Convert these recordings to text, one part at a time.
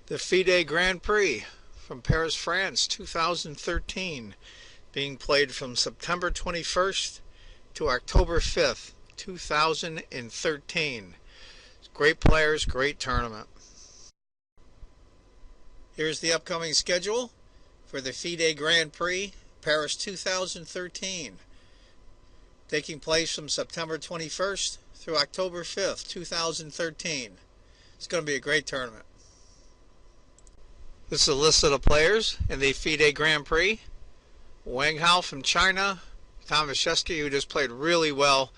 The Fide Grand Prix from Paris, France, 2013, being played from September 21st to October 5th, 2013. Great players, great tournament. Here's the upcoming schedule for the Fide Grand Prix Paris 2013, taking place from September 21st through October 5th, 2013. It's going to be a great tournament. This is a list of the players in the Fide Grand Prix. Wang Hao from China, Tomashevsky, who just played really well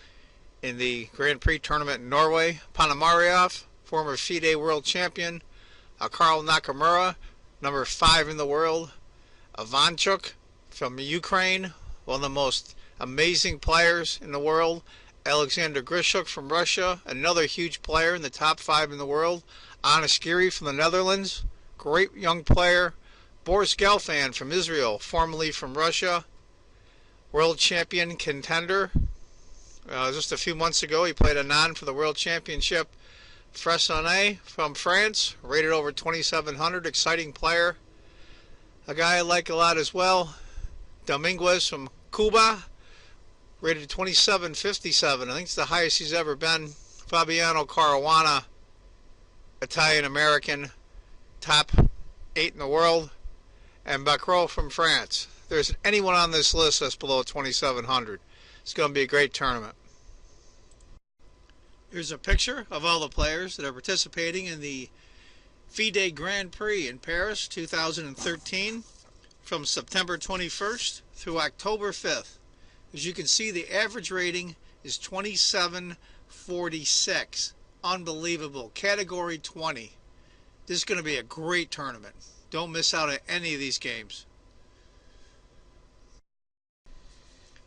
in the Grand Prix tournament in Norway, Ponomarev, former Fide world champion, Karl Nakamura, number 5 in the world, Ivanchuk from Ukraine, one of the most amazing players in the world, Alexander Grishuk from Russia, another huge player in the top 5 in the world, Anashkiri from the Netherlands, great young player, Boris Gelfand from Israel, formerly from Russia, world champion contender. Just a few months ago he played Anand for the world championship. Fressonnet from France, rated over 2,700, exciting player. A guy I like a lot as well, Dominguez from Cuba, rated 2757. I think it's the highest he's ever been. Fabiano Caruana, Italian-American, top 8 in the world. And Bacro from France. If there's anyone on this list that's below 2,700. It's going to be a great tournament. Here's a picture of all the players that are participating in the Fide Grand Prix in Paris 2013 from September 21st through October 5th. As you can see, the average rating is 2746. Unbelievable. Category 20. This is going to be a great tournament. Don't miss out on any of these games.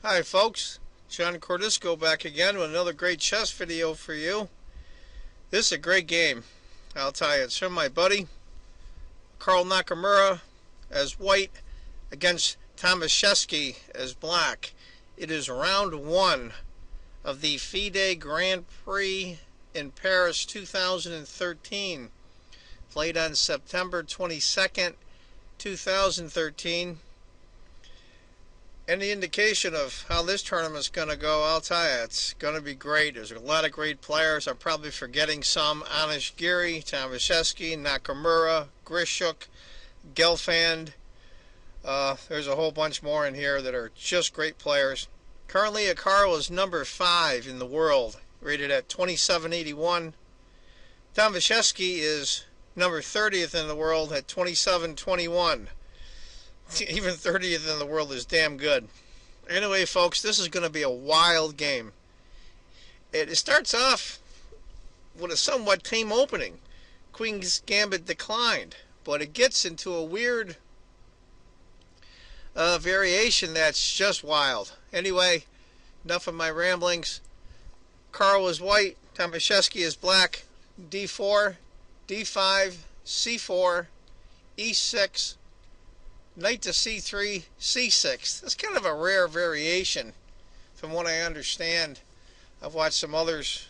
Hi folks, John Cordisco back again with another great chess video for you. This is a great game, I'll tell you. It's from my buddy Karl Nakamura as white against Tomashevsky as black. It is round 1 of the Fide Grand Prix in Paris 2013. Played on September 22nd, 2013. Any indication of how this tournament's going to go, I'll tell you, it's going to be great. There's a lot of great players. I'm probably forgetting some. Anashkiri, Tomashevsky, Nakamura, Grishuk, Gelfand. There's a whole bunch more in here that are just great players. Currently, Karl is number 5 in the world, rated at 2781. Tomashevsky is number 30th in the world at 2721. Even 30th in the world is damn good. Anyway, folks, this is going to be a wild game. It starts off with a somewhat tame opening. Queen's Gambit declined, but it gets into a weird variation that's just wild. Anyway, enough of my ramblings. Karl is white, Tomashevsky is black. D4, D5, C4, E6, knight to C3, C6. That's kind of a rare variation from what I understand. I've watched some others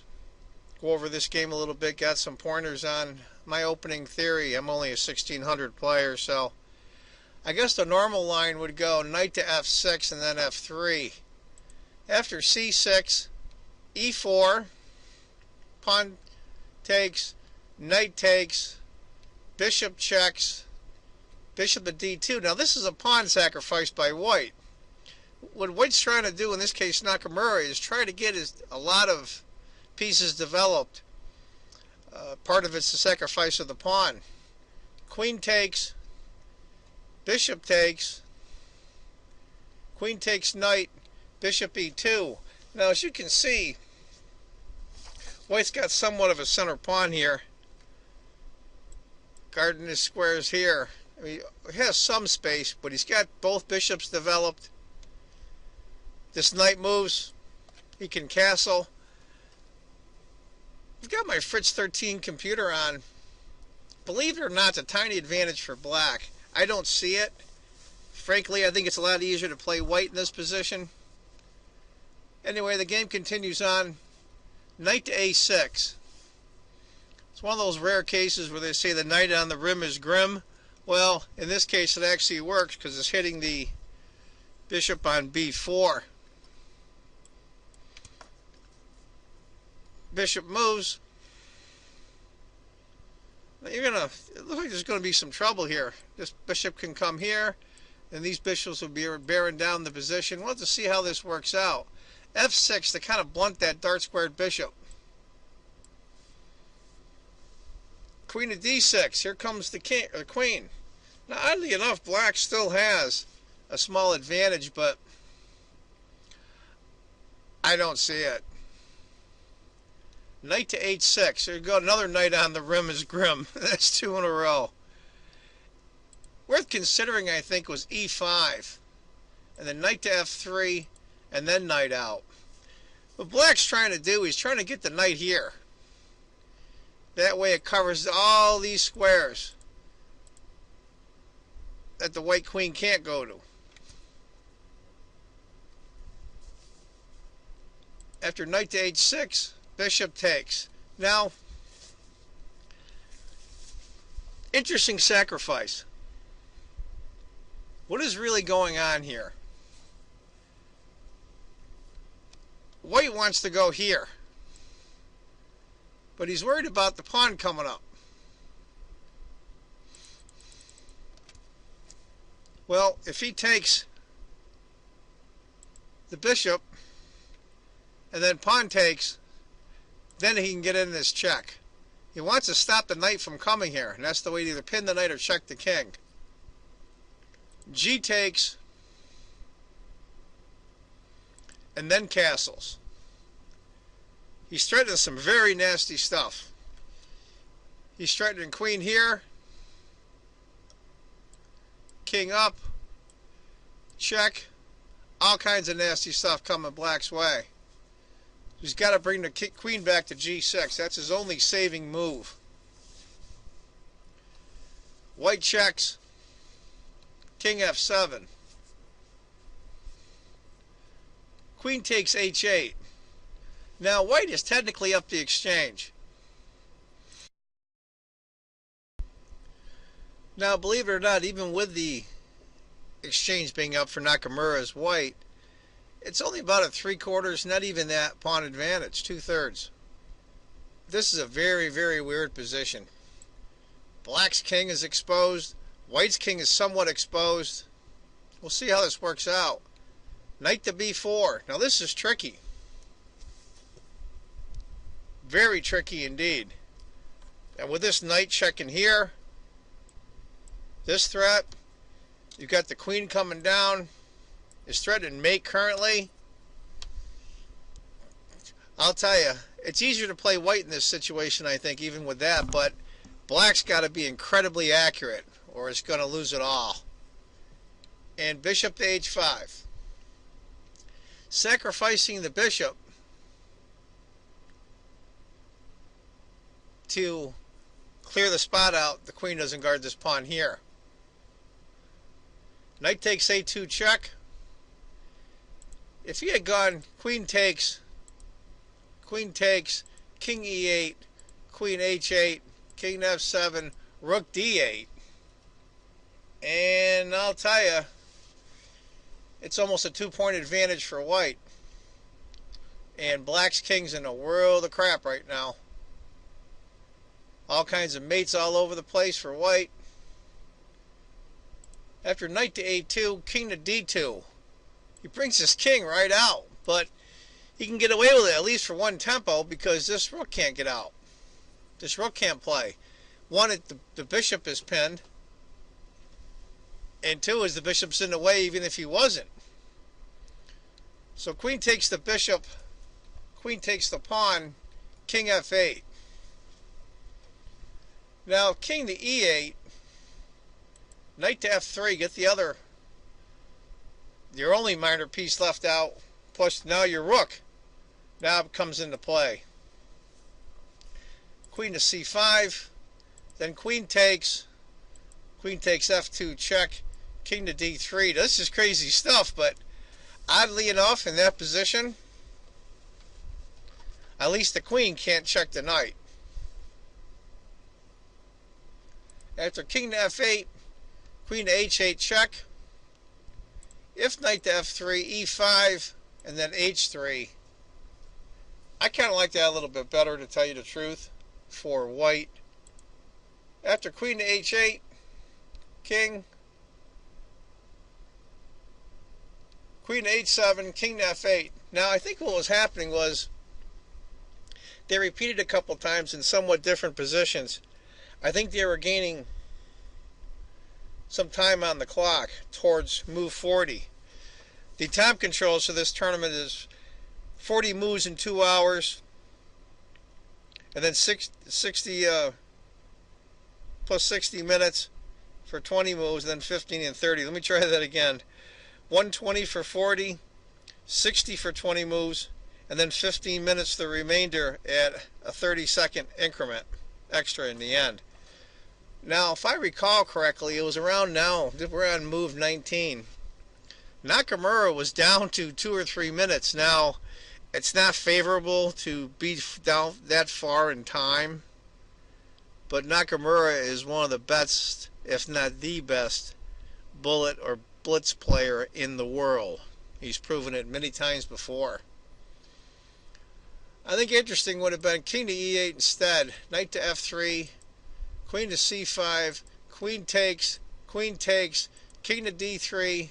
go over this game a little bit, got some pointers on my opening theory. I'm only a 1600 player, so I guess the normal line would go knight to F6 and then F3. After C6, E4, pawn takes, knight takes, bishop checks, bishop at D2. Now this is a pawn sacrifice by white. What white's trying to do in this case, Nakamura, is try to get a lot of pieces developed. Part of it's the sacrifice of the pawn. Queen takes, bishop takes, queen takes knight, bishop E2. Now as you can see, white's got somewhat of a center pawn here. Guarding his squares here. I mean, he has some space, but he's got both bishops developed. This knight moves. He can castle. I've got my Fritz 13 computer on. Believe it or not, it's a tiny advantage for black. I don't see it. Frankly, I think it's a lot easier to play white in this position. Anyway, the game continues on. Knight to A6. It's one of those rare cases where they say the knight on the rim is grim. Well, in this case it actually works because it's hitting the bishop on b4. Bishop moves. Now it looks like there's gonna be some trouble here. This bishop can come here, and these bishops will be bearing down the position. We'll have to see how this works out. f6 to kind of blunt that dart-squared bishop. Queen of d6. Here comes the king or queen. Now, oddly enough, black still has a small advantage, but I don't see it. Knight to h6. There you go. Another knight on the rim is grim. That's 2 in a row. Worth considering, I think, was e5. And then knight to f3, and then knight out. What black's trying to do, he's trying to get the knight here. That way it covers all these squares that the white queen can't go to. After knight to h6, bishop takes. Now, interesting sacrifice. What is really going on here? White wants to go here, but he's worried about the pawn coming up. Well, if he takes the bishop and then pawn takes, then he can get in this check. He wants to stop the knight from coming here, and that's the way to either pin the knight or check the king. G takes, and then castles. He's threatening some very nasty stuff. He's threatening queen here, king up, check, all kinds of nasty stuff coming black's way. He's got to bring the queen back to g6. That's his only saving move. White checks, king f7. Queen takes h8. Now white is technically up the exchange. Now believe it or not, even with the exchange being up for Nakamura's white, it's only about a 3/4, not even that pawn advantage, 2/3. This is a very, very weird position. Black's king is exposed. White's king is somewhat exposed. We'll see how this works out. Knight to b4. Now this is tricky. Very tricky indeed. And with this knight checking here, this threat, you've got the queen coming down. Is threatening mate currently. I'll tell you, it's easier to play white in this situation, I think, even with that, but black's got to be incredibly accurate or it's going to lose it all. And bishop to h5. Sacrificing the bishop to clear the spot out. The queen doesn't guard this pawn here. Knight takes a2 check. If he had gone queen takes, king e8, queen h8, king f7, rook d8, and I'll tell you, it's almost a 2-point advantage for white. And black's king's in a world of crap right now. All kinds of mates all over the place for white. After knight to a2, king to d2. He brings his king right out, but he can get away with it at least for one tempo because this rook can't get out. This rook can't play. One, the bishop is pinned, and two is the bishop's in the way even if he wasn't. So queen takes the bishop, queen takes the pawn, king f8. Now king to e8, knight to f3, get your only minor piece left out, plus now your rook now comes into play. Queen to c5, then queen takes f2 check, king to d3. This is crazy stuff, but oddly enough, in that position, at least the queen can't check the knight. After king to f8, queen to h8 check. If knight to f3, e5, and then h3. I kind of like that a little bit better, to tell you the truth, for white. After queen to h8, king, queen to h7, king to f8. Now I think what was happening was they repeated a couple times in somewhat different positions. I think they were gaining some time on the clock towards move 40. The time controls for this tournament is 40 moves in 2 hours, and then 60 plus 60 minutes for 20 moves, and then 15 and 30. Let me try that again. 120 for 40, 60 for 20 moves, and then 15 minutes the remainder at a 30-second increment extra in the end. Now, if I recall correctly, it was around now, we're on move 19. Nakamura was down to 2 or 3 minutes. Now, it's not favorable to be down that far in time, but Nakamura is one of the best, if not the best, bullet or blitz player in the world. He's proven it many times before. I think interesting would have been king to e8 instead, knight to f3, queen to c5, queen takes, king to d3.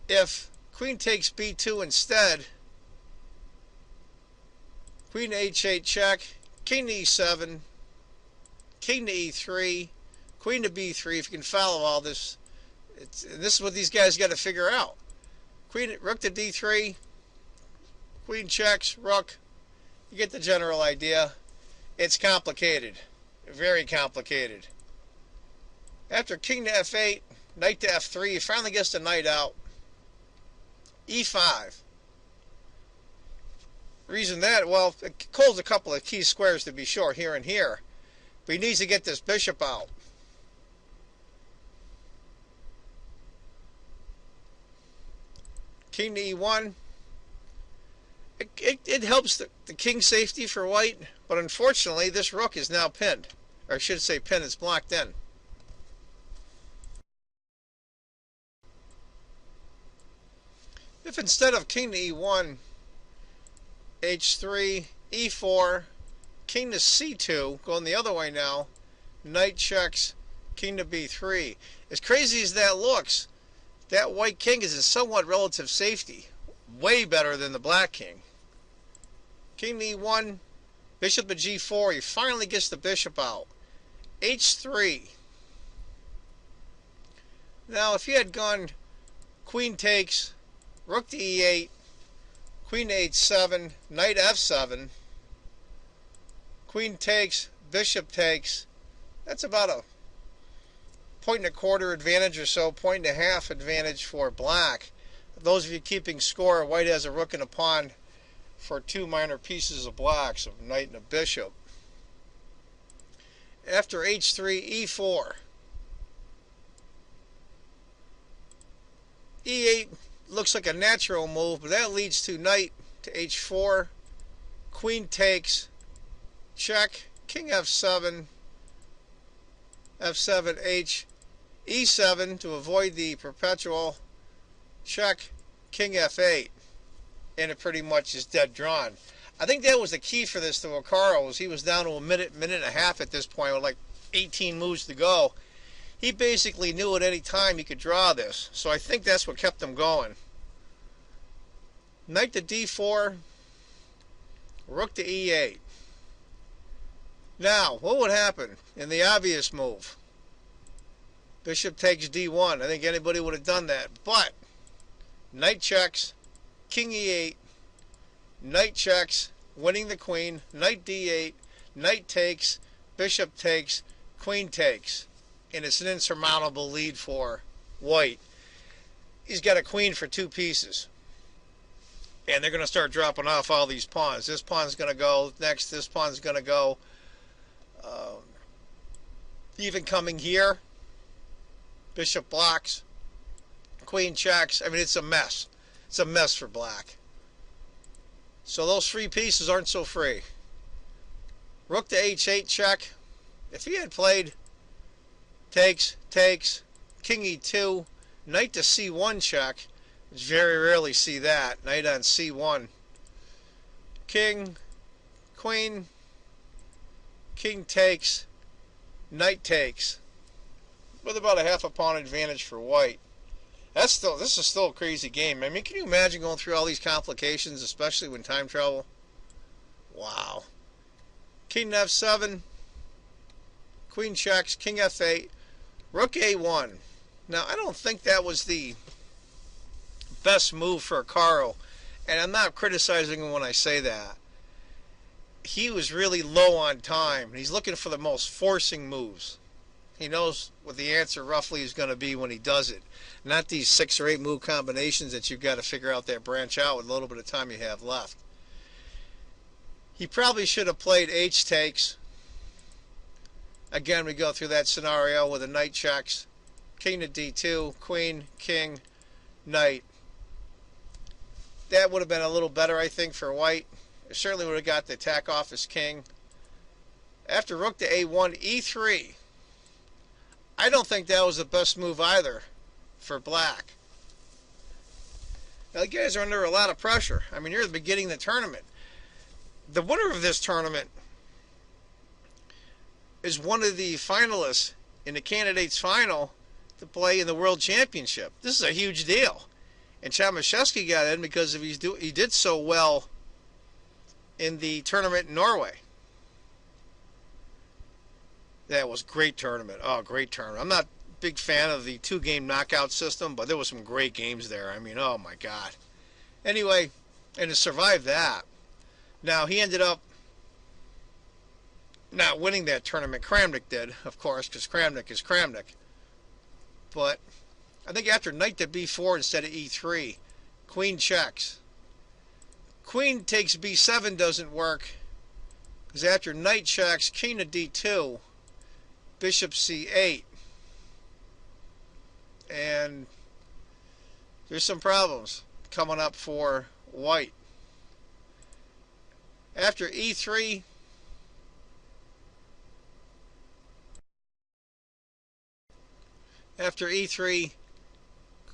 If queen takes b2 instead, queen to h8 check, king to e7, king to e3, queen to b3. If you can follow all this, this is what these guys got to figure out. Rook to d3, queen checks, rook. You get the general idea. It's complicated, very complicated. After king to f8, knight to f3, he finally gets the knight out. e5. Reason that, well, it calls a couple of key squares to be sure, here and here, but he needs to get this bishop out. King to e1. It helps the king safety for white, but unfortunately this rook is now pinned, or I should say pinned, it's blocked in. If instead of king to e1, h3, e4, king to c2, going the other way now, knight checks, king to b3. As crazy as that looks, that white king is in somewhat relative safety. Way better than the black king. King to e1, bishop to g4, he finally gets the bishop out. h3. Now if you had gone queen takes, rook to e8, queen to h7, knight f7, queen takes, bishop takes, that's about a 1.25 advantage or so, 1.5 advantage for black. Those of you keeping score, white has a rook and a pawn for 2 minor pieces of black, so a knight and a bishop. After h3, e4. e8 looks like a natural move, but that leads to knight to h4, queen takes, check, king f7, f7, h, e7 to avoid the perpetual, check, king f8, and it pretty much is dead drawn. I think that was the key for this to Vaccaro, was he was down to a minute and a half at this point with like 18 moves to go. He basically knew at any time he could draw this, so I think that's what kept him going. Knight to d4, rook to e8. Now, what would happen in the obvious move? Bishop takes d1. I think anybody would have done that, but knight checks, king e8, knight checks, winning the queen, knight d8, knight takes, bishop takes, queen takes, and it's an insurmountable lead for white. He's got a queen for 2 pieces, and they're going to start dropping off all these pawns. This pawn's going to go next, this pawn's going to go. Even coming here, bishop blocks, queen checks. I mean, it's a mess. It's a mess for black. So those free pieces aren't so free. Rook to h8 check. If he had played takes, king e2, knight to c1 check, which very rarely see that, knight on c1, king, queen, king takes, knight takes, with about a half a pawn advantage for white. This is still a crazy game. I mean, can you imagine going through all these complications, especially when time travel? Wow. King f7, queen checks, king f8, rook a1. Now, I don't think that was the best move for Carl, and I'm not criticizing him when I say that. He was really low on time, and he's looking for the most forcing moves. He knows what the answer roughly is going to be when he does it. Not these 6 or 8 move combinations that you've got to figure out that branch out with a little bit of time you have left. He probably should have played h takes. Again, we go through that scenario with a knight checks, king to d2, queen, king, knight. That would have been a little better, I think, for white. It certainly would have got the attack off his king. After rook to a1, e3. I don't think that was the best move either for black. Now, you guys are under a lot of pressure. I mean, you're at the beginning of the tournament. The winner of this tournament is one of the finalists in the candidates final to play in the World Championship. This is a huge deal. And Tomashevsky got in because he did so well in the tournament in Norway. That was a great tournament. Oh, great tournament. I'm not a big fan of the 2-game knockout system, but there was some great games there. I mean, oh my God. Anyway, and to survive that. Now, he ended up not winning that tournament. Kramnik did, of course, because Kramnik is Kramnik. But I think after knight to b4 instead of e3, queen checks. Queen takes b7 doesn't work, because after knight checks, king to d2, bishop c8. And there's some problems coming up for white. After e3,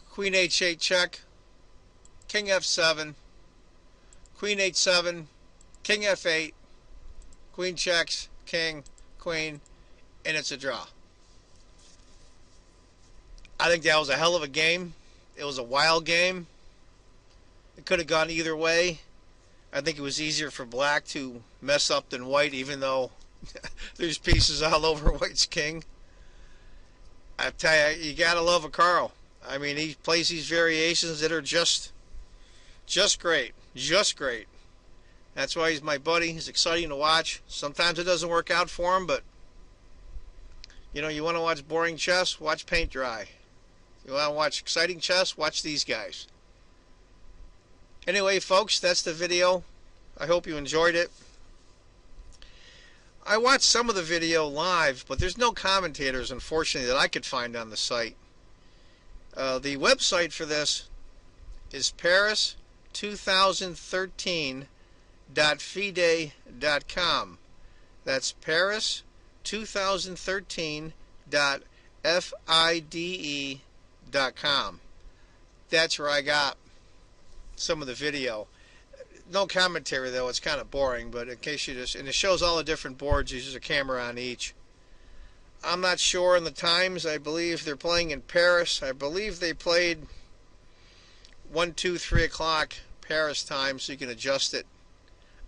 queen h8 check, king f7, queen h7, king f8, queen checks, king, queen, and it's a draw. I think that was a hell of a game. It was a wild game. It could have gone either way. I think it was easier for black to mess up than white, even though there's pieces all over white's king. I tell you, you gotta love a Carl. I mean, he plays these variations that are just great, just great. That's why he's my buddy. He's exciting to watch. Sometimes it doesn't work out for him, but you know, you want to watch boring chess, watch paint dry. You want to watch exciting chess, watch these guys. Anyway, folks, that's the video. I hope you enjoyed it. I watched some of the video live, but there's no commentators, unfortunately, that I could find on the site. The website for this is paris2013.fide.com. That's paris2013.fide.com. That's where I got some of the video. No commentary, though. It's kind of boring, but in case you just... And it shows all the different boards. There's a camera on each. I'm not sure on the times. I believe they're playing in Paris. I believe they played 1, 2, 3 o'clock Paris time, so you can adjust it.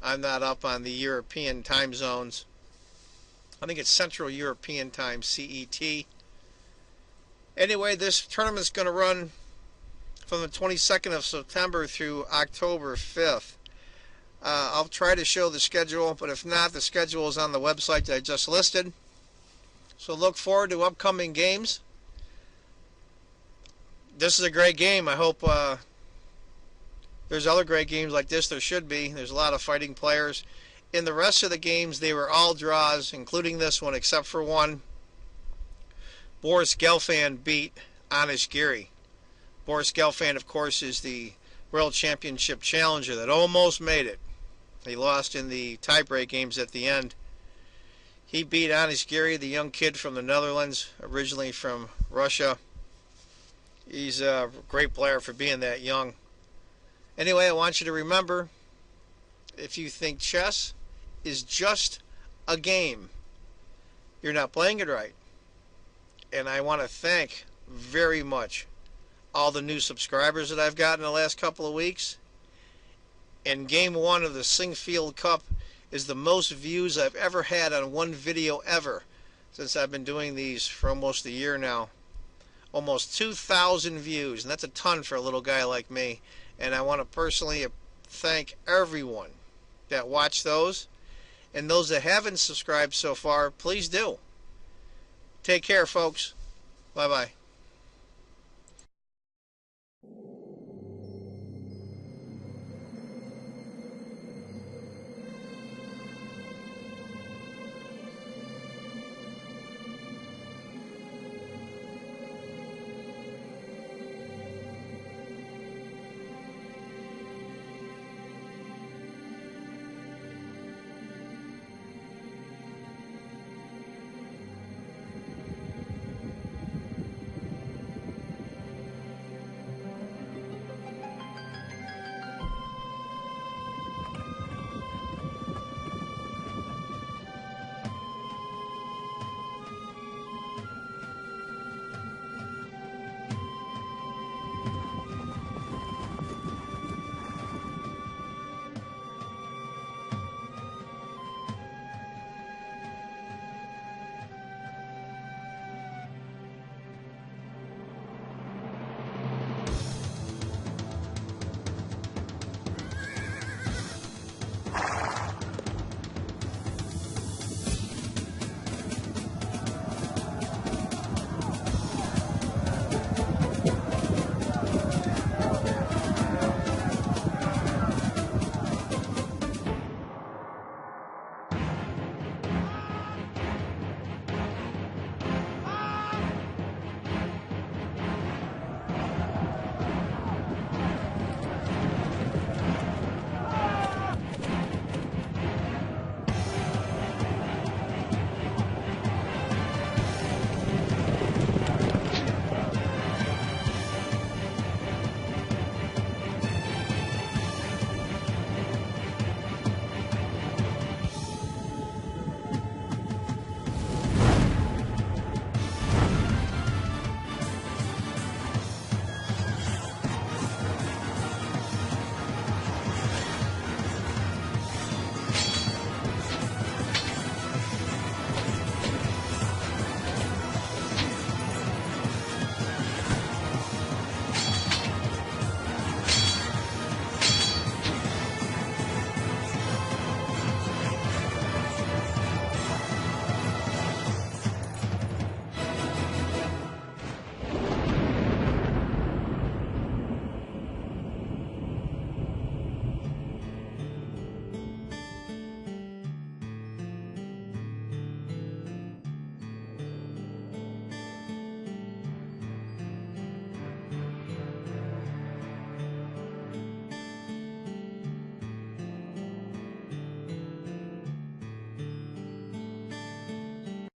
I'm not up on the European time zones. I think it's Central European time, CET. Anyway, this tournament's going to run from the 22nd of September through October 5th. I'll try to show the schedule, but if not, the schedule is on the website that I just listed. So look forward to upcoming games. This is a great game. I hope there's other great games like this. There should be. There's a lot of fighting players. In the rest of the games, they were all draws, including this one, except for one. Boris Gelfand beat Anish Giri. Boris Gelfand, of course, is the World Championship challenger that almost made it. He lost in the tiebreak games at the end. He beat Honest Gary, the young kid from the Netherlands, originally from Russia. He's a great player for being that young. Anyway, I want you to remember, if you think chess is just a game, you're not playing it right. And I want to thank very much all the new subscribers that I've gotten in the last couple of weeks. And game 1 of the Singfield Cup is the most views I've ever had on one video ever, since I've been doing these for almost a year now. Almost 2,000 views, and that's a ton for a little guy like me. And I want to personally thank everyone that watched those, and those that haven't subscribed so far, please do. Take care, folks. Bye-bye.